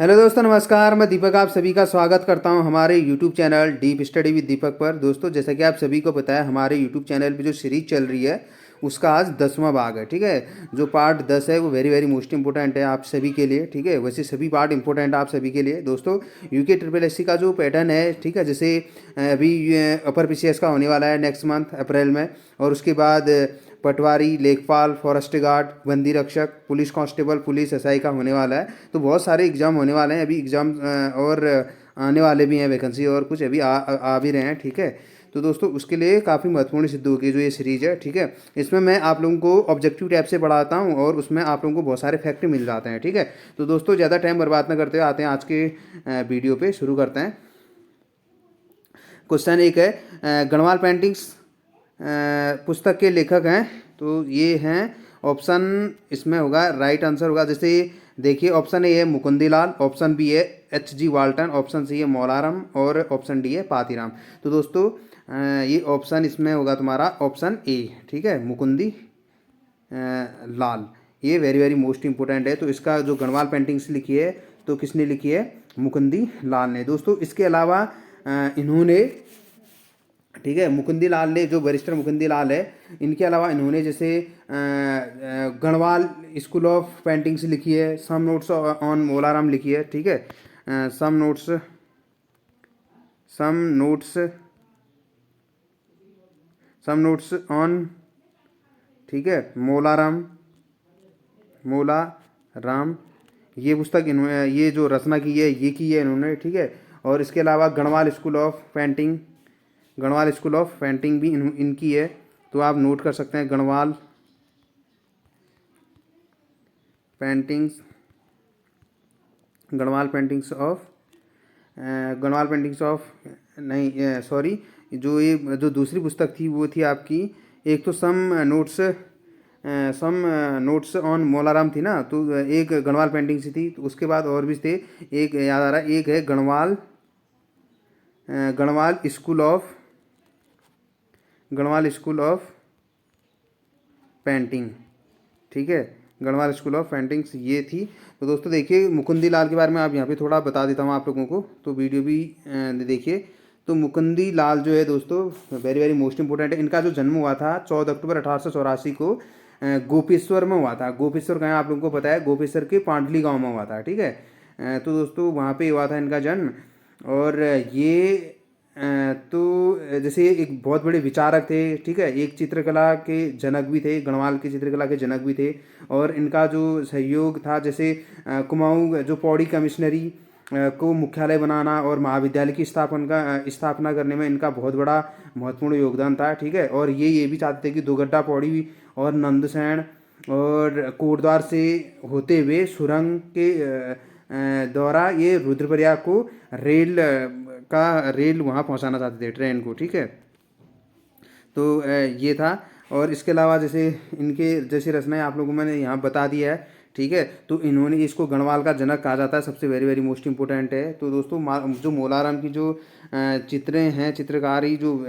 Hello दोस्तों, नमस्कार। मैं दीपक आप सभी का स्वागत करता हूं हमारे YouTube channel deep study with Deepak पर। दोस्तों, जैसा कि आप सभी को पता है, हमारे यूट्यूब चैनल पे जो सीरीज चल रही है उसका आज 10वां भाग है। ठीक है, जो पार्ट 10 है वो वेरी वेरी मोस्ट इंपॉर्टेंट है आप सभी के लिए। ठीक है, वैसे सभी पार्ट इंपॉर्टेंट है आप सभी के लिए। दोस्तों, यूके ट्रिपल एससी का जो पैटर्न है, ठीक है, जैसे अभी अपर पीसीएस का होने वाला है नेक्स्ट मंथ अप्रैल में, और उसके बाद पटवारी, लेखपाल, फॉरेस्ट गार्ड, बंदी रक्षक, पुलिस कांस्टेबल, पुलिस एसआई का होने वाला है। तो बहुत सारे एग्जाम होने वाले हैं अभी। एग्जाम और आने वाले भी हैं, वैकेंसी और कुछ अभी आ भी रहे हैं। ठीक है, तो दोस्तों उसके लिए काफ़ी महत्वपूर्ण सिद्ध होगी जो ये सीरीज़ है। ठीक है, इसमें मैं आप लोगों को ऑब्जेक्टिव टाइप से पढ़ाता हूँ और उसमें आप लोगों को बहुत सारे फैक्ट मिल जाते हैं। ठीक है, तो दोस्तों ज़्यादा टाइम बर्बाद ना करते हुए आते हैं आज के वीडियो पे, शुरू करते हैं। क्वेश्चन एक है, गढ़वाल पेंटिंग्स पुस्तक के लेखक हैं, तो ये हैं ऑप्शन, इसमें होगा राइट आंसर होगा। जैसे देखिए, ऑप्शन ए है मुकुंदीलाल, ऑप्शन बी है एच.जी. वाल्टन, ऑप्शन सी है मौलाराम और ऑप्शन डी है पातीराम। तो दोस्तों ये ऑप्शन इसमें होगा तुम्हारा ऑप्शन ए। ठीक है, मुकुंदी लाल, ये वेरी वेरी मोस्ट इंपॉर्टेंट है। तो इसका जो गढ़वाल पेंटिंग्स लिखी है तो किसने लिखी है? मुकुंदी लाल ने। दोस्तों इसके अलावा इन्होंने, ठीक है, मुकुंदी लाल ने, जो बैरिस्टर मुकुंदी लाल है, इनके अलावा इन्होंने जैसे गढ़वाल स्कूल ऑफ पेंटिंग्स लिखी है, सम नोट्स ऑन मोलाराम लिखी है। ठीक है, some notes some notes some notes on, ठीक है, मोला राम, ये पुस्तक इन्होंने, ये जो रचना की है ये की है इन्होंने। ठीक है, और इसके अलावा गढ़वाल स्कूल ऑफ पेंटिंग भी इनकी है। तो आप नोट कर सकते हैं गढ़वाल पेंटिंग्स ऑफ नहीं, सॉरी, जो दूसरी पुस्तक थी वो थी आपकी, एक तो सम नोट्स ऑन मोलाराम थी ना, तो एक गढ़वाल पेंटिंग सी थी। तो उसके बाद और भी थे, एक याद आ रहा है, एक है गढ़वाल स्कूल ऑफ पेंटिंग। ठीक है, गढ़वाल स्कूल ऑफ पेंटिंग्स ये थी। तो दोस्तों देखिए, मुकुंदी लाल के बारे में आप यहाँ पे थोड़ा बता देता हूँ आप लोगों को, तो वीडियो भी देखिए। तो मुकुंदी लाल जो है दोस्तों वेरी वेरी मोस्ट इंपॉर्टेंट है। इनका जो जन्म हुआ था 14 अक्टूबर 1884 को गोपेश्वर में हुआ था। गोपेश्वर कहाँ आप लोगों को पता है? गोपेश्वर के पांडली गांव में हुआ था। ठीक है, तो दोस्तों वहाँ पे हुआ था इनका जन्म। और ये तो जैसे एक बहुत बड़े विचारक थे। ठीक है, एक चित्रकला के जनक भी थे, गढ़वाल की चित्रकला के जनक भी थे। और इनका जो सहयोग था, जैसे कुमाऊं जो पौड़ी कमिश्नरी को मुख्यालय बनाना और महाविद्यालय की स्थापना करने में इनका बहुत बड़ा महत्वपूर्ण योगदान था। ठीक है, और ये भी चाहते थे कि दोगड्डा पौड़ी और नंदसैन और कोटद्वार से होते हुए सुरंग के द्वारा ये रुद्रप्रयाग को रेल वहाँ पहुँचाना चाहते थे, ट्रेन को। ठीक है, तो ये था। और इसके अलावा जैसे इनके जैसी रचनाएं आप लोगों को मैंने यहाँ बता दिया है। ठीक है, तो इन्होंने, इसको गढ़वाल का जनक कहा जाता है, सबसे वेरी वेरी मोस्ट इंपॉर्टेंट है। तो दोस्तों जो मोलाराम की जो चित्रें हैं, चित्रकारी जो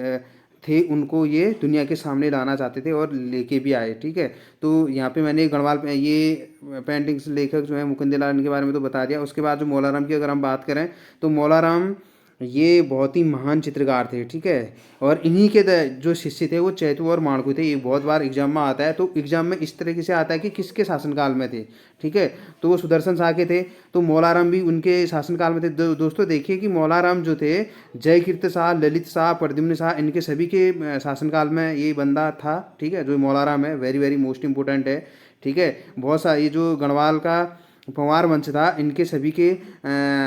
थे, उनको ये दुनिया के सामने लाना चाहते थे और लेके भी आए। ठीक है, तो यहाँ पे मैंने ये पेंटिंग्स लेखक जो है मुकुंदलाल, इनके बारे में तो बता दिया। उसके बाद जो मोलाराम की अगर हम बात करें तो मोलाराम ये बहुत ही महान चित्रकार थे। ठीक है, और इन्हीं के जो शिष्य थे वो चैतू और माणकू थे। ये बहुत बार एग्जाम में आता है, तो एग्जाम में इस तरीके से आता है कि किसके शासनकाल में थे। ठीक है, तो वो सुदर्शन शाह के थे, तो मौलाराम भी उनके शासनकाल में थे। दोस्तों देखिए कि मौलाराम जो थे, जयकीर्त शाह, ललित शाह, प्रद्युम्न शाह, इनके सभी के शासनकाल में ये बंदा था। ठीक है, जो मौलाराम है वेरी वेरी मोस्ट इंपॉर्टेंट है। ठीक है, बहुत सा ये जो गढ़वाल का पंवार वंश था, इनके सभी के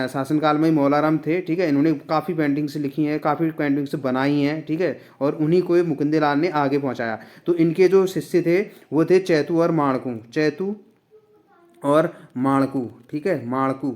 शासनकाल में ही मौलाराम थे। ठीक है, इन्होंने काफ़ी पेंटिंग्स लिखी हैं, काफ़ी पेंटिंग्स बनाई हैं। ठीक है, और उन्हीं को मुकुंदलाल ने आगे पहुंचाया। तो इनके जो शिष्य थे वो थे चैतू और माणकू। ठीक है, माणकू,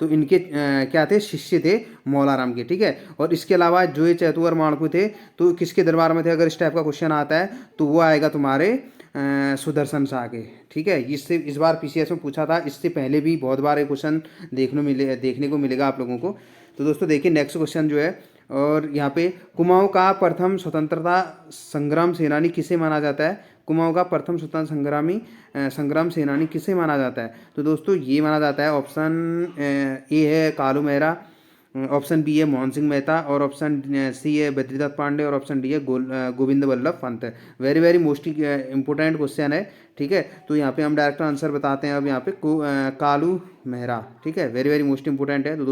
तो इनके क्या थे? शिष्य थे मौलाराम के। ठीक है, और इसके अलावा जो ये चैतू और माणकू थे तो किसके दरबार में थे? अगर इस टाइप का क्वेश्चन आता है तो वो आएगा तुम्हारे सुदर्शन शाह के। ठीक है, इससे इस बार पीसीएस में पूछा था, इससे पहले भी बहुत बार ये क्वेश्चन देखने को मिलेगा आप लोगों को। तो दोस्तों देखिए नेक्स्ट क्वेश्चन जो है, और यहाँ पे कुमाऊं का प्रथम स्वतंत्रता संग्राम सेनानी किसे माना जाता है? कुमाऊं का प्रथम स्वतंत्रता संग्राम सेनानी किसे माना जाता है? तो दोस्तों ये माना जाता है, ऑप्शन ए है कालू मेहरा, ऑप्शन बी है मोहन सिंह मेहता, और ऑप्शन सी है बद्रीनाथ पांडे, और ऑप्शन डी है Govind Vallabh Pant. Very very most important question है, ठीक है। तो यहाँ पे हम डायरेक्ट आंसर बताते हैं अब यहाँ पे कालू मेहरा, ठीक है, वेरी वेरी मोस्ट इंपॉर्टेंट है। तो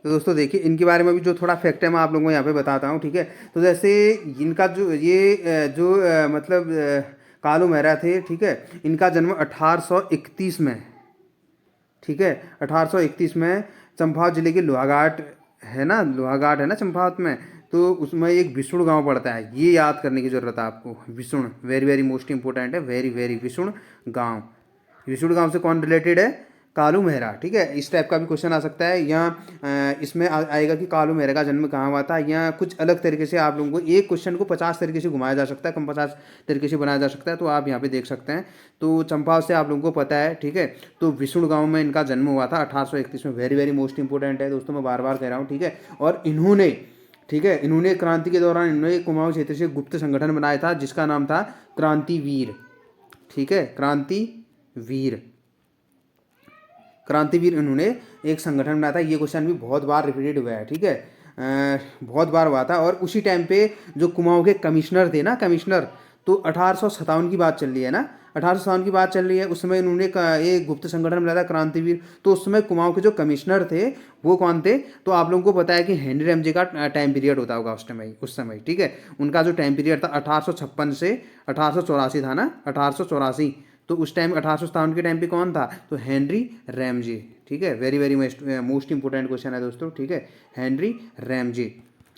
दोस्तों देखिए इनके बारे में भी जो थोड़ा फैक्ट है मैं आप लोगों को यहाँ पे बताता हूँ, ठीक है। तो जैसे इनका जो ये मतलब कालू मेहरा थे, ठीक है, इनका जन्म 1831 में, ठीक है, 1831 में चंपावत जिले के लोहाघाट है ना, लोहाघाट है ना चंपावत में, तो उसमें एक विष्णु गांव पड़ता है, ये याद करने की जरूरत है आपको। Vishnu very very most important है, वेरी वेरी विष्णु गांव। विष्णु गांव से कौन रिलेटेड है? कालू मेहरा, ठीक है। इस टाइप का भी क्वेश्चन आ सकता है, या इसमें आएगा कि कालू मेहरा का जन्म कहाँ हुआ था, या कुछ अलग तरीके से आप लोगों को एक क्वेश्चन को 50 तरीके से घुमाया जा सकता है, कम 50 तरीके से बनाया जा सकता है, तो आप यहाँ पे देख सकते हैं। तो चंपावत से आप लोगों को पता है, ठीक है। तो विष्णु गांव में इनका जन्म हुआ था 1831 में, वेरी वेरी मोस्ट इंपॉर्टेंट है दोस्तों, मैं बार बार कह रहा हूँ, ठीक है। और इन्होंने, ठीक है, इन्होंने क्रांति के दौरान इन्होंने कुमाऊं क्षेत्र से गुप्त संगठन बनाया था जिसका नाम था क्रांतिवीर, ठीक है, क्रांतिवीर इन्होंने एक संगठन बनाया था। ये क्वेश्चन भी बहुत बार रिपीटेड हुआ है, ठीक है, बहुत बार हुआ था। और उसी टाइम पे जो कुमाऊं के कमिश्नर थे ना, कमिश्नर, तो 1857 की बात चल रही है ना, 1857 की बात चल रही है, उस समय इन्होंने एक गुप्त संगठन बनाया था क्रांतिवीर। तो उस समय कुमाऊं के जो कमिश्नर थे वो कौन थे? तो आप लोगों को पता है कि हेनरी रैमजे का टाइम पीरियड होता होगा उस समय, ठीक है। उनका जो टाइम पीरियड था 1856 से 1884 था ना, 1884। तो उस टाइम 1857 के टाइम पे कौन था? तो हेनरी रैमजे, ठीक है, very very most important question है दोस्तों, ठीक है, हेनरी रैमजे।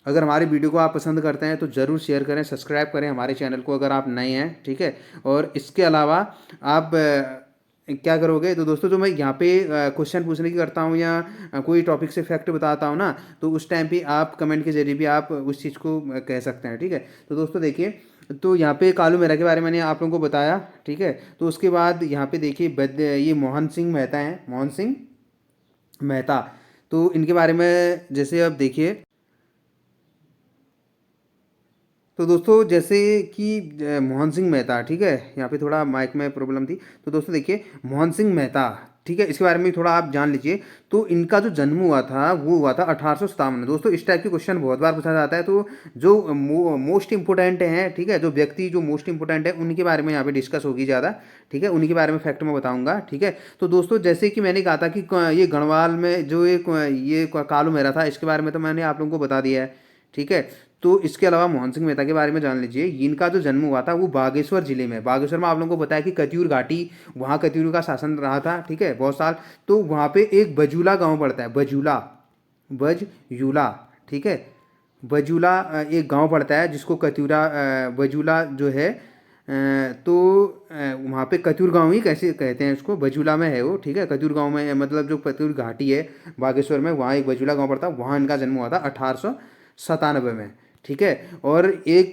अगर हमारी वीडियो को आप पसंद करते हैं तो ज़रूर शेयर करें, सब्सक्राइब करें हमारे चैनल को अगर आप नए हैं, ठीक है। और इसके अलावा आप क्या करोगे? तो दोस्तों जो मैं यहाँ पे क्वेश्चन पूछने की करता हूँ, या कोई टॉपिक से फैक्ट बताता हूँ ना, तो उस टाइम पे आप कमेंट के जरिए भी आप उस चीज़ को कह सकते हैं, ठीक है। तो दोस्तों देखिए, तो यहाँ पे कालू मेहरा के बारे में मैंने आप लोगों को बताया, ठीक है। तो उसके बाद यहाँ पे देखिए ये मोहन सिंह मेहता हैं, मोहन सिंह मेहता। तो इनके बारे में जैसे अब देखिए, तो दोस्तों जैसे कि मोहन सिंह मेहता, ठीक है, यहाँ पे थोड़ा माइक में प्रॉब्लम थी। तो दोस्तों देखिए मोहन सिंह मेहता, ठीक है, इसके बारे में थोड़ा आप जान लीजिए। तो इनका जो जन्म हुआ था वो हुआ था 1857 में। दोस्तों इस टाइप के क्वेश्चन बहुत बार पूछा जाता है, तो जो मोस्ट इंपोर्टेंट हैं, ठीक है, जो व्यक्ति जो मोस्ट इंपोर्टेंट है उनके बारे में यहाँ पे डिस्कस होगी ज़्यादा, ठीक है, उन्हीं के बारे में फैक्ट में बताऊंगा, ठीक है। तो दोस्तों जैसे कि मैंने कहा था कि ये गढ़वाल में जो एक ये कालू मेहरा था, इसके बारे में तो मैंने आप लोगों को बता दिया है, ठीक है। तो इसके अलावा मोहन सिंह मेहता के बारे में जान लीजिए। इनका जो जन्म हुआ था वो बागेश्वर जिले में, बागेश्वर में आप लोगों को पता है कि कतियूर घाटी, वहाँ कतियूर का शासन रहा था, ठीक है, बहुत साल। तो वहाँ पे एक बजूला गांव पड़ता है, बजयूला, ठीक है, बजूला एक गांव पड़ता है जिसको कतियूरा बजूला जो है, तो वहाँ पे कतियूर गांव ही कैसे कहते हैं उसको, बजूला में है वो, ठीक है, कतियूर गांव में, मतलब जो कतियूर घाटी है बागेश्वर में, वहाँ एक बजूला गांव पड़ता है, वहाँ इनका जन्म हुआ था 1897 में, ठीक है। और एक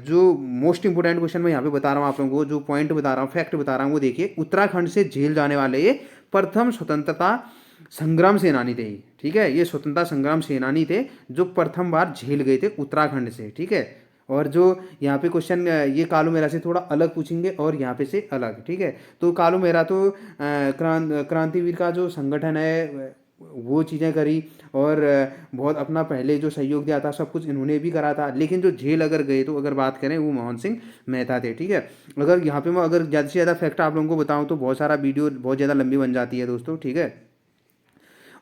जो मोस्ट इंपोर्टेंट क्वेश्चन मैं यहाँ पे बता रहा हूँ आप लोगों को, जो पॉइंट बता रहा हूँ, फैक्ट बता रहा हूँ, वो देखिए, उत्तराखंड से झेल जाने वाले ये प्रथम स्वतंत्रता संग्राम सेनानी थे, ठीक है, ये स्वतंत्रता संग्राम सेनानी थे जो प्रथम बार झेल गए थे उत्तराखंड से, ठीक है। और जो यहाँ पे क्वेश्चन ये कालू मेहरा से थोड़ा अलग पूछेंगे और यहाँ पे से अलग, ठीक है। तो कालू मेहरा तो क्रांतिवीर का जो संगठन है वो चीज़ें करी, और बहुत अपना पहले जो सहयोग दिया था सब कुछ इन्होंने भी करा था। लेकिन जो जेल अगर गए तो अगर बात करें वो मोहन सिंह मेहता थे, ठीक है। अगर यहाँ पे मैं अगर ज़्यादा से ज़्यादा फैक्ट आप लोगों को बताऊँ तो बहुत सारा वीडियो बहुत ज़्यादा लंबी बन जाती है दोस्तों, ठीक है।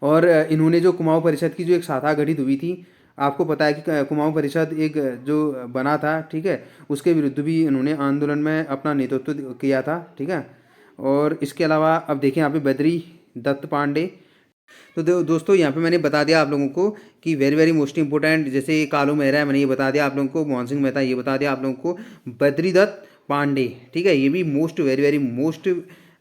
और इन्होंने जो कुमाऊं परिषद की जो एक शाखा गठित हुई थी, आपको पता है कि कुमाऊं परिषद एक जो बना था, ठीक है, उसके विरुद्ध भी इन्होंने आंदोलन में अपना नेतृत्व किया था, ठीक है। और इसके अलावा अब देखिए यहाँ पे बद्री दत्त पांडे। तो दोस्तों यहाँ पे मैंने बता दिया आप लोगों को कि वेरी वेरी मोस्ट इंपॉर्टेंट, जैसे कालू मेहरा है मैंने ये बता दिया आप लोगों को, मोहन सिंह मेहता ये बता दिया आप लोगों को, बद्रीदत्त पांडे, ठीक है, ये भी most very very most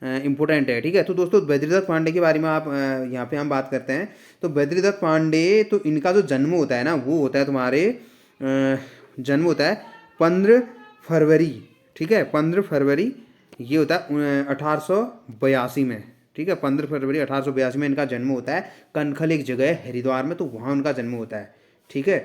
important है, ठीक है। तो दोस्तों बद्रीदत्त पांडे के बारे में आप यहाँ पे हम बात करते हैं। तो बद्रीदत्त पांडे, तो इनका जो जन्म होता है ना वो होता है तुम्हारे जन्म होता है 15 फरवरी, ठीक है, 15 फरवरी ये होता है 1882 में, ठीक है, 15 फरवरी 1882 में इनका जन्म होता है। कनखल एक जगह है हरिद्वार में, तो वहाँ उनका जन्म होता है, ठीक है।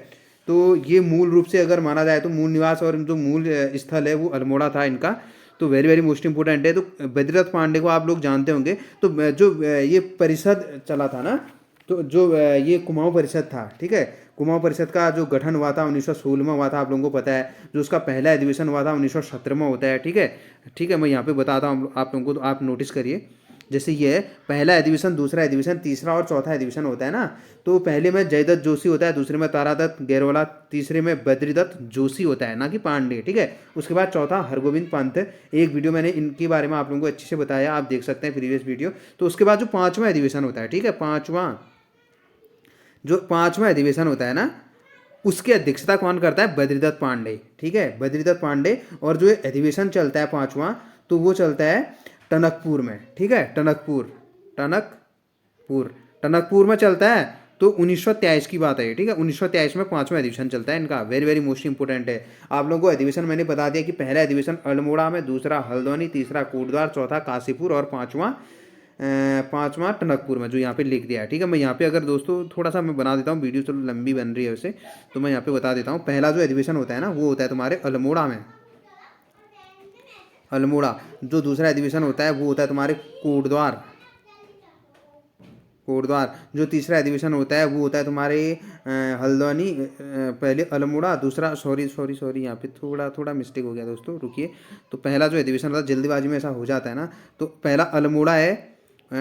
तो ये मूल रूप से अगर माना जाए तो मूल निवास और जो मूल स्थल है वो अल्मोड़ा था इनका। तो वेरी वेरी मोस्ट इंपॉर्टेंट है। तो बद्रीनाथ पांडे को आप लोग जानते होंगे। तो जो ये परिषद चला था ना, तो जो ये कुमाऊं परिषद था, ठीक है, कुमाऊं परिषद का जो गठन हुआ था 1916 में हुआ था, आप लोगों को पता है। जो उसका पहला अधिवेशन हुआ था 1917 में होता है, ठीक है। ठीक है, मैं यहाँ पे बताता हूँ आप लोगों को, तो आप नोटिस करिए। जैसे ये पहला अधिवेशन, दूसरा अधिवेशन, तीसरा और चौथा अधिवेशन होता है ना। तो पहले में जयदत्त जोशी होता है, दूसरे में तारादत्त गैरवाला, तीसरे में बद्रीदत्त जोशी होता है, ना कि पांडे, ठीक है। उसके बाद चौथा हरगोविंद पंत। एक वीडियो मैंने इनके बारे में आप लोगों को अच्छे से बताया, आप देख सकते हैं प्रीवियस वीडियो। तो उसके बाद जो पांचवा अधिवेशन होता है, ठीक है, पांचवा अधिवेशन होता है ना, उसकी अध्यक्षता कौन करता है? बद्रीदत्त पांडे, ठीक है, बद्रीदत्त पांडे। और जो अधिवेशन चलता है पांचवा, तो वो चलता है टनकपुर में, ठीक है, टनकपुर में चलता है। तो 1923 की बात है, ठीक है, 1923 में पांचवा अधिवेशन चलता है इनका। वेरी वेरी मोस्ट इंपोर्टेंट है। आप लोगों को अधिवेशन मैंने बता दिया कि पहला अधिवेशन अल्मोड़ा में, दूसरा हल्द्वानी, तीसरा कोटद्वार, चौथा काशीपुर और पांचवा टनकपुर में, जो यहाँ पे लिख दिया है, ठीक है। मैं यहाँ पे अगर दोस्तों थोड़ा सा मैं बना देता हूँ, वीडियो चलो लंबी बन रही है वैसे, तो मैं यहाँ पे बता देता हूँ। पहला जो अधिवेशन होता है ना, वो होता है तुम्हारे अल्मोड़ा में, अल्मोड़ा। जो दूसरा अधिवेशन होता है वो होता है तुम्हारे कोटद्वार, जो तीसरा अधिवेशन होता है वो होता है तुम्हारे हल्द्वानी। पहले अल्मोड़ा, दूसरा, सॉरी यहाँ पे थोड़ा थोड़ा मिस्टेक हो गया दोस्तों, रुकिए। तो पहला जो अधिवेशन होता है, जल्दीबाजी में ऐसा हो जाता है ना, तो पहला अल्मोड़ा है,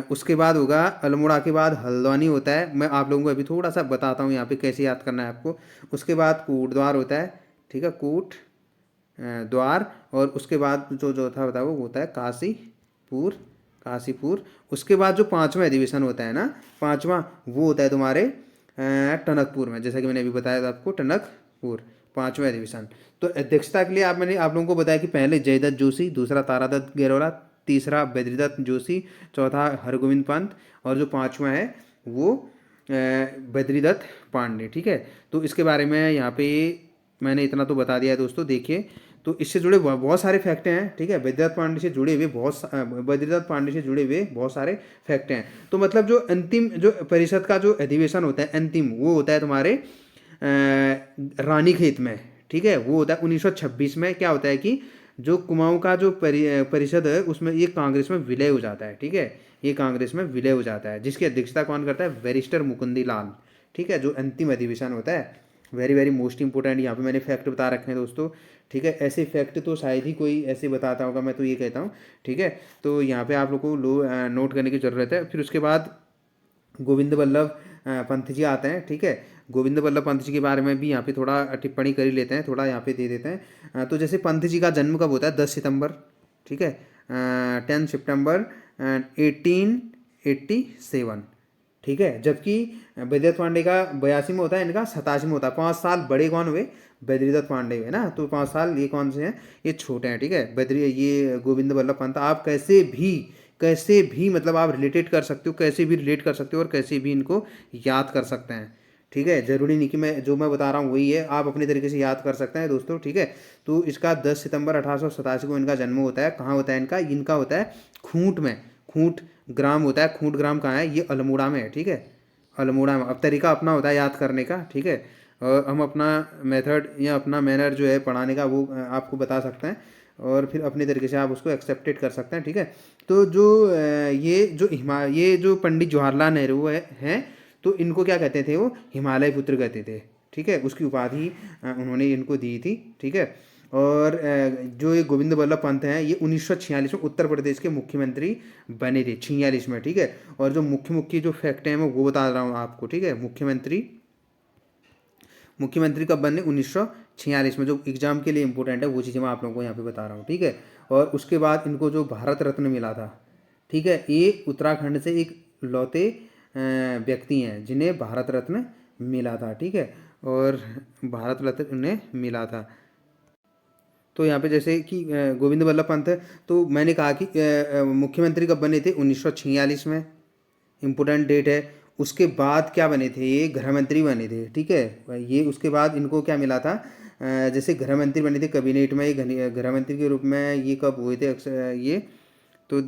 उसके बाद होगा अल्मोड़ा के बाद हल्द्वानी होता है। मैं आप लोगों को अभी थोड़ा सा बताता हूँ यहाँ पे कैसे याद करना है आपको। उसके बाद कोटद्वार होता है, ठीक है, द्वार। और उसके बाद जो चौथा होता है वो होता है काशीपुर। उसके बाद जो पांचवा अधिवेशन होता है ना, पांचवा, वो होता है तुम्हारे टनकपुर में, जैसा कि मैंने अभी बताया था आपको, टनकपुर, पांचवा अधिवेशन। तो अध्यक्षता के लिए मैंने आप लोगों को बताया कि पहले जयदत्त जोशी, दूसरा तारादत्त गैरवाला, तीसरा बद्रीदत्त जोशी, चौथा हरगोविंद पंत, और जो पांचवा है वो बद्रीदत्त पांडे, ठीक है। तो इसके बारे में यहाँ पे मैंने इतना तो बता दिया है दोस्तों। देखिए, तो इससे जुड़े बहुत सारे फैक्ट हैं, ठीक है, बद्रीनाथ पांडे से जुड़े हुए बहुत सारे फैक्ट हैं। तो मतलब जो अंतिम जो परिषद का जो अधिवेशन होता है अंतिम, वो होता है तुम्हारे रानीखेत में, ठीक है, वो होता है 1926 में। क्या होता है कि जो कुमाऊं का जो परिषद है उसमें ये कांग्रेस में विलय हो जाता है, ठीक है, ये कांग्रेस में विलय हो जाता है, जिसकी अध्यक्षता कौन करता है? बैरिस्टर मुकुंदी लाल, ठीक है, जो अंतिम अधिवेशन होता है। वेरी वेरी मोस्ट इंपॉर्टेंट यहाँ पे मैंने फैक्ट बता रखे हैं दोस्तों, ठीक है। ऐसे फैक्ट तो शायद ही कोई ऐसे बताता होगा, मैं तो ये कहता हूँ, ठीक है। तो यहाँ पे आप लोग को नोट करने की ज़रूरत है। फिर उसके बाद गोविंद बल्लभ पंत जी आते हैं, ठीक है। गोविंद बल्लभ पंत जी के बारे में भी यहाँ पे थोड़ा टिप्पणी कर ही लेते हैं, थोड़ा यहाँ पे दे देते हैं। तो जैसे पंत जी का जन्म कब होता है? 10 सितंबर, ठीक है, 10 सितंबर 1887, ठीक है। जबकि बद्रीदत्त पांडे का 82 में होता है, इनका 87 में होता है। 5 साल बड़े कौन हुए? बद्रीदत्त पांडे हुए ना। तो 5 साल ये कौन से हैं? ये छोटे हैं, ठीक है। ये गोविंद बल्लभ पंत, आप कैसे भी मतलब आप रिलेटेड कर सकते हो, कैसे भी रिलेट कर सकते हो, और कैसे भी इनको याद कर सकते हैं, ठीक है। जरूरी नहीं कि मैं बता रहा हूँ वही है, आप अपने तरीके से याद कर सकते हैं दोस्तों, ठीक है। तो इसका 10 सितंबर 1887 को इनका जन्म होता है। कहाँ होता है इनका होता है खूंट में, खूंट ग्राम होता है। खूंट ग्राम कहाँ है? ये अल्मोड़ा में है, ठीक है, अल्मोड़ा में। अब तरीका अपना होता है याद करने का, ठीक है। और हम अपना मेथड या अपना मैनर जो है पढ़ाने का, वो आपको बता सकते हैं, और फिर अपने तरीके से आप उसको एक्सेप्टेड कर सकते हैं, ठीक है। तो जो ये जो पंडित जवाहरलाल नेहरू हैं, तो इनको क्या कहते थे? वो हिमालय पुत्र कहते थे, ठीक है। उसकी उपाधि उन्होंने इनको दी थी, ठीक है। और जो ये गोविंद बल्लभ पंत हैं, ये 1946 में उत्तर प्रदेश के मुख्यमंत्री बने थे, 46 में, ठीक है। और जो मुख्य जो फैक्ट हैं मैं वो बता रहा हूँ आपको, ठीक है। मुख्यमंत्री कब बने? 1946 में। जो एग्जाम के लिए इंपॉर्टेंट है वो चीज़ें मैं आप लोगों को यहाँ पे बता रहा हूँ, ठीक है। और उसके बाद इनको जो भारत रत्न मिला था, ठीक है, ये उत्तराखंड से एक लौते व्यक्ति हैं जिन्हें भारत रत्न मिला था, ठीक है, और भारत रत्न उन्हें मिला था। तो यहाँ पे जैसे कि गोविंद बल्लभ पंत है, तो मैंने कहा कि मुख्यमंत्री कब बने थे? 1946 में, इम्पोर्टेंट डेट है। उसके बाद क्या बने थे? ये गृह मंत्री बने थे, ठीक है। ये उसके बाद इनको क्या मिला था? जैसे गृह मंत्री बने थे कैबिनेट में, ये गृह मंत्री के रूप में ये कब हुए थे? ये तो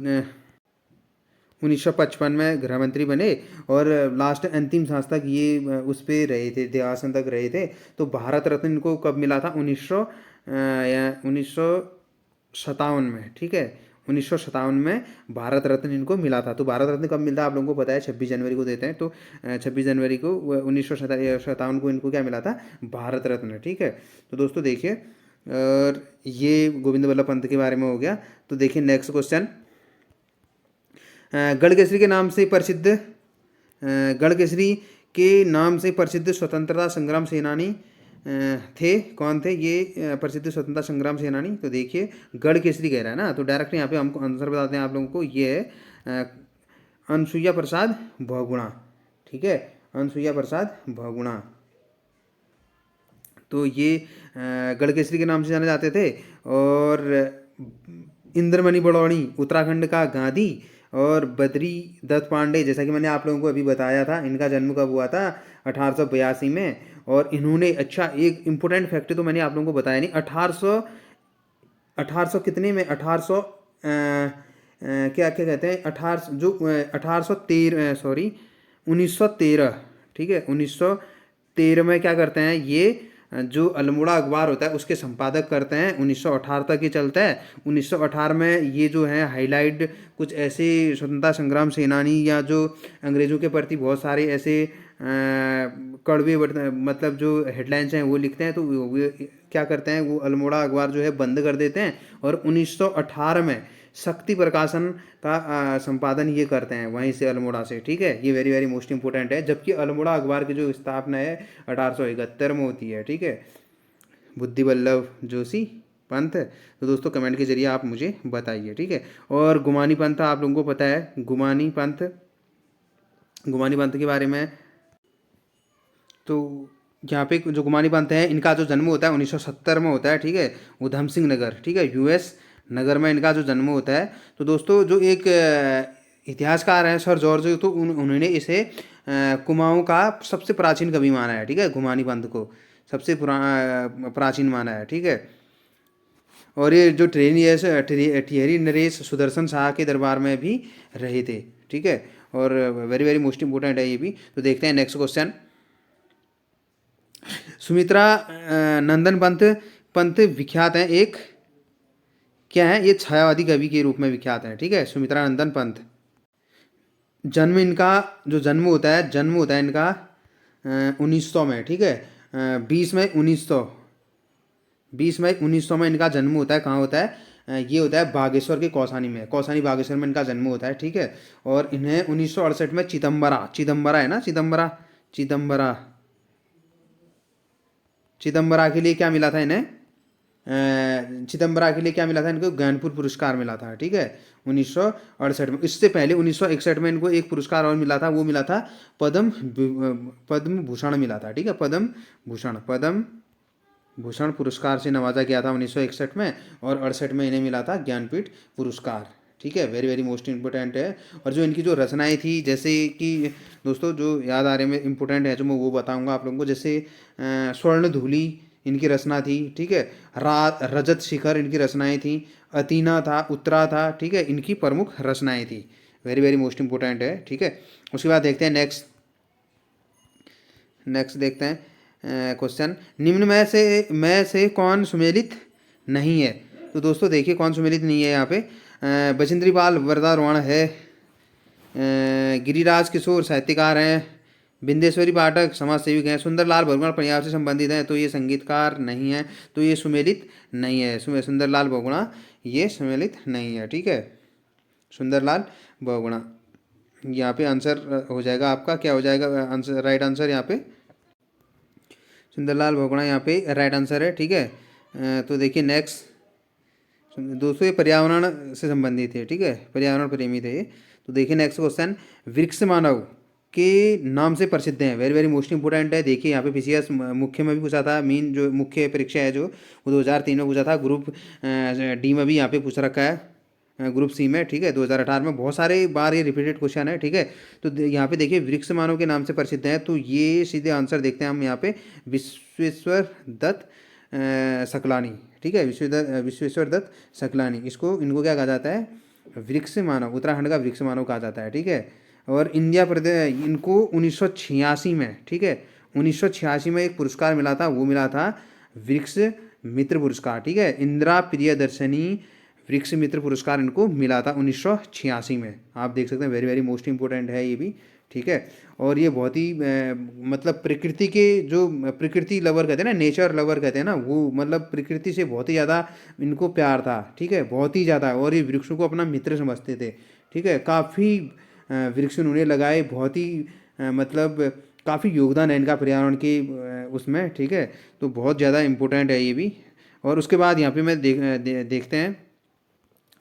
1955 में गृह मंत्री बने और लास्ट अंतिम सांस तक ये उस पे रहे थे, देहासन तक रहे थे। तो भारत रत्न इनको कब मिला था? 1957 में, ठीक है, 1957 में भारत रत्न इनको मिला था। तो भारत रत्न कब मिलता है आप लोगों को पता है, 26 जनवरी को देते हैं। तो 26 जनवरी को 1957 को इनको क्या मिला था? भारत रत्न, ठीक है। तो दोस्तों देखिए, और ये गोविंद वल्लभ पंत के बारे में हो गया। तो देखिए नेक्स्ट क्वेश्चन, गढ़केसरी के नाम से प्रसिद्ध गढ़केसरी के नाम से प्रसिद्ध स्वतंत्रता संग्राम सेनानी थे, कौन थे ये प्रसिद्ध स्वतंत्रता संग्राम सेनानी? तो देखिए गढ़केसरी कह रहा है ना, तो डायरेक्ट यहाँ पे हमको आंसर बताते हैं आप लोगों को, ये है अनसुईया प्रसाद बहुगुणा, ठीक है, अनसुईया प्रसाद बहुगुणा। तो ये गढ़केसरी के नाम से जाने जाते थे। और इंद्रमणि बड़ौनी उत्तराखंड का गांधी, और बद्री दत्त पांडे, जैसा कि मैंने आप लोगों को अभी बताया था, इनका जन्म कब हुआ था? 1882 में। और इन्होंने, अच्छा एक इम्पोर्टेंट फैक्ट तो मैंने आप लोगों को बताया नहीं, 1800 कितने में, 1800 क्या क्या कहते हैं, 1813, सॉरी 1913, ठीक है, 1913 में क्या करते हैं ये, जो अल्मोड़ा अखबार होता है उसके संपादक करते हैं। 1918 तक ये चलता है। 1918 में ये जो है हाईलाइट कुछ ऐसे स्वतंत्रता संग्राम सेनानी या जो अंग्रेज़ों के प्रति बहुत सारे ऐसे कड़वे मतलब जो हेडलाइंस हैं वो लिखते हैं। तो वो क्या करते हैं, वो अल्मोड़ा अखबार जो है बंद कर देते हैं और 1918 में शक्ति प्रकाशन का संपादन ये करते हैं वहीं से, अल्मोड़ा से, ठीक है। ये वेरी वेरी मोस्ट इंपॉर्टेंट है। जबकि अल्मोड़ा अखबार की जो स्थापना है 1871 में होती है, ठीक है, बुद्धि वल्लभ जोशी पंथ। तो दोस्तों कमेंट के जरिए आप मुझे बताइए, ठीक है। और गुमानी पंथ आप लोगों को पता है, गुमानी पंथ, गुमानी पंथ के बारे में, तो यहाँ पे जो गुमानी पंथ है इनका जो जन्म होता है 1970 में होता है, ठीक है, उधम सिंह नगर, ठीक है, यूएस नगर में इनका जो जन्म होता है। तो दोस्तों जो एक इतिहासकार हैं सर जॉर्ज, तो उन्होंने इसे कुमाऊँ का सबसे प्राचीन कवि माना है, ठीक है, गुमानी पंथ को सबसे प्राचीन माना है, ठीक है। और ये जो थियरी नरेश सुदर्शन शाह के दरबार में भी रहे थे, ठीक है। और वेरी वेरी मोस्ट इंपोर्टेंट है ये भी। तो देखते हैं नेक्स्ट क्वेश्चन, सुमित्रा नंदन पंत विख्यात हैं एक, क्या है ये, छायावादी कवि के रूप में विख्यात हैं, ठीक है, सुमित्रा नंदन पंत। जन्म इनका जो जन्म होता है इनका 1900 में, ठीक है, 20 मई 1900 में इनका जन्म होता है। कहाँ होता है? ये होता है बागेश्वर के कौसानी में, कौसानी बागेश्वर में इनका जन्म होता है, ठीक है। और इन्हें 1968 में चिदम्बरा है ना, चिदम्बरा के लिए क्या मिला था इन्हें? चिदम्बरा के लिए क्या मिला था इनको? ज्ञानपुर पुरस्कार मिला था, ठीक है, 1968 में। इससे पहले 1961 में इनको एक पुरस्कार और मिला था, वो मिला था पद्म भूषण मिला था, ठीक है, पद्म भूषण पुरस्कार से नवाजा गया था 1961 में। और 68 में इन्हें मिला था ज्ञानपीठ पुरस्कार, ठीक है, वेरी वेरी मोस्ट इंपॉर्टेंट है। और जो इनकी जो रचनाएं थी, जैसे कि दोस्तों जो याद आ रहे में इंपॉर्टेंट है जो मैं वो बताऊंगा आप लोगों को, जैसे स्वर्ण धूली इनकी रचना थी, ठीक है, रजत शिखर इनकी रचनाएं थी, अतीना था, उत्तरा था, ठीक है, इनकी प्रमुख रचनाएं थी, वेरी वेरी मोस्ट इंपॉर्टेंट है, ठीक है। उसके बाद देखते हैं नेक्स्ट देखते हैं क्वेश्चन, निम्न में से कौन सुमेलित नहीं है? तो दोस्तों देखिए कौन सुमेलित नहीं है यहाँ पे, बचेंद्री पाल वरदारोहण है, गिरिराज किशोर साहित्यकार हैं, बिंदेश्वरी पाठक समाज सेविक हैं, सुंदरलाल बहुगुणा पंजाब से संबंधित हैं, तो ये संगीतकार नहीं है, तो ये सुमेलित नहीं है। सुंदरलाल बहुगुणा ये सुमेलित नहीं है, ठीक है, सुंदरलाल बहुगुणा। यहाँ पे आंसर हो जाएगा आपका, क्या हो जाएगा आंसर, राइट आंसर यहाँ पे सुंदरलाल बहुगुणा यहाँ पे राइट आंसर है, ठीक है। तो देखिए नेक्स्ट दोस्तों, ये पर्यावरण से संबंधित है, ठीक है, पर्यावरण प्रेमी थे ये। तो देखिए नेक्स्ट क्वेश्चन, वृक्ष मानव के नाम से प्रसिद्ध हैं, वेरी वेरी मोस्ट इंपोर्टेंट है। देखिए यहाँ पे पीसीएस मुख्य में भी पूछा था, मेन जो मुख्य परीक्षा है जो वो 2003 में पूछा था, ग्रुप डी में भी यहाँ पे पूछ रखा है, ग्रुप सी में, ठीक है, 2018 में बहुत सारे बार ये रिपीटेड क्वेश्चन है, ठीक है। तो यहाँ पे देखिए वृक्ष मानव के नाम से प्रसिद्ध है, तो ये सीधे आंसर देखते हैं हम यहाँ पे, विश्वेश्वर दत्त सकलानी, ठीक है, विश्वेश्वर दत्त सकलानी, इनको क्या कहा जाता है? वृक्ष मानव, उत्तराखंड का वृक्ष मानव कहा जाता है, ठीक है। और इंडिया प्रदेश इनको 1986 में, ठीक है, 1986 में एक पुरस्कार मिला था, वो मिला था वृक्ष मित्र पुरस्कार, ठीक है। इंदिरा प्रियदर्शनी वृक्ष मित्र पुरस्कार इनको मिला था 1986 में। आप देख सकते हैं, वेरी वेरी मोस्ट इंपॉर्टेंट है ये भी, ठीक है। और ये बहुत ही मतलब प्रकृति के जो प्रकृति लवर कहते हैं ना, नेचर लवर कहते हैं ना, वो मतलब प्रकृति से बहुत ही ज़्यादा इनको प्यार था, ठीक है, बहुत ही ज़्यादा। और ये वृक्षों को अपना मित्र समझते थे, ठीक है। काफ़ी वृक्ष उन्होंने लगाए, बहुत ही मतलब काफ़ी योगदान है इनका पर्यावरण की उसमें, ठीक है। तो बहुत ज़्यादा इम्पोर्टेंट है ये भी। और उसके बाद यहाँ पे मैं देखते हैं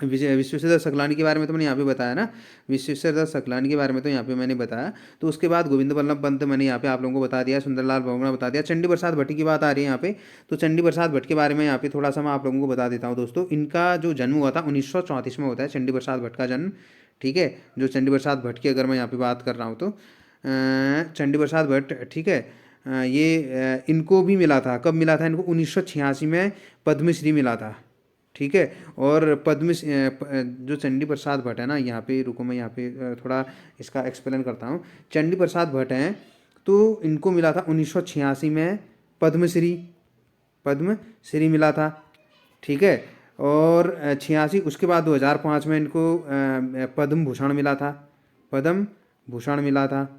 विश्वेश्वर दत्त सकलानी के बारे में तो मैंने यहाँ पे बताया ना, विश्वेश्वर दत्त सकलानी के बारे में तो यहाँ पे मैंने बताया। तो उसके बाद गोविंद बल्लभ पंत मैंने यहाँ पे आप लोगों को बता दिया, सुंदरलाल बहुगुणा बता दिया। चंडी प्रसाद भट्ट की बात आ रही है यहाँ पे, तो चंडी प्रसाद भट्ट के बारे में यहाँ पे थोड़ा सा मैं आप लोगों को बता देता हूँ दोस्तों। इनका जो जन्म हुआ था 1934 में होता है चंडी प्रसाद भट्ट का जन्म, ठीक है। जो चंडी प्रसाद भट्ट की अगर मैं यहाँ पे बात कर रहा हूँ तो चंडी प्रसाद भट्ट, ठीक है, ये इनको भी मिला था, कब मिला था इनको, 1986 में पद्मश्री मिला था, ठीक है। और जो चंडी प्रसाद भट्ट है ना, यहाँ पे रुको मैं यहाँ पे थोड़ा इसका एक्सप्लेन करता हूँ। चंडी प्रसाद भट्ट हैं तो इनको मिला था 1986 में पद्मश्री मिला था, ठीक है। और 86 उसके बाद 2005 में इनको पद्म भूषण मिला था।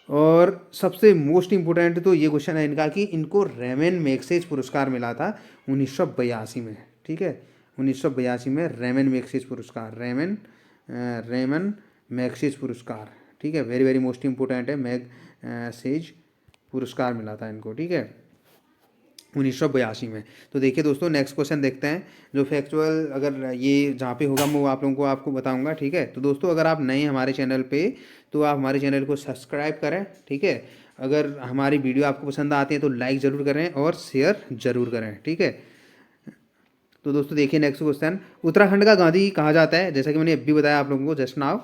और सबसे मोस्ट इम्पोर्टेंट तो ये क्वेश्चन है इनका कि इनको रेमन मैग्सेसे पुरस्कार मिला था 1982 में, ठीक है। 1982 में रेमन मैग्सेसे पुरस्कार, ठीक है, वेरी वेरी मोस्ट इम्पोर्टेंट है, मैग्सेसे पुरस्कार मिला था इनको, ठीक है, 1982 में। तो देखिए दोस्तों, नेक्स्ट क्वेश्चन देखते हैं, जो फैक्चुअल अगर ये जहाँ पे होगा मैं वो आप लोगों को आपको बताऊंगा, ठीक है। तो दोस्तों, अगर आप नए हमारे चैनल पे तो आप हमारे चैनल को सब्सक्राइब करें, ठीक है। अगर हमारी वीडियो आपको पसंद आती है तो लाइक ज़रूर करें और शेयर ज़रूर करें, ठीक है। तो दोस्तों देखिए नेक्स्ट क्वेश्चन, उत्तराखंड का गांधी कहा जाता है, जैसा कि मैंने अभी बताया आप लोगों को जस्ट नाउ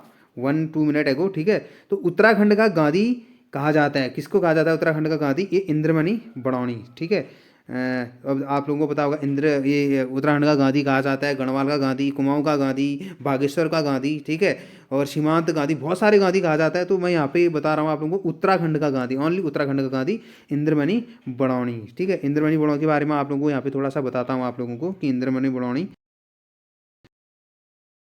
1-2 मिनट एगो, ठीक है। तो उत्तराखंड का गांधी कहा जाता है, किसको कहा जाता है उत्तराखंड का गांधी, ये इंद्रमणि बड़ौनी, ठीक है। अब आप लोगों को पता होगा ये उत्तराखंड का गांधी कहा जाता है, गढ़वाल का गांधी, कुमाऊं का गांधी, बागेश्वर का गांधी, ठीक है, और सीमांत गांधी, बहुत सारे गांधी कहा जाता है। तो मैं यहाँ पे बता रहा हूँ आप लोगों को उत्तराखंड का गांधी, ओनली उत्तराखंड का गांधी इंद्रमणि बड़ौनी, ठीक है। इंद्रमणि बड़ौनी के बारे में आप लोगों को यहाँ पे थोड़ा सा बताता हूँ आप लोगों को कि इंद्रमणि बड़ौनी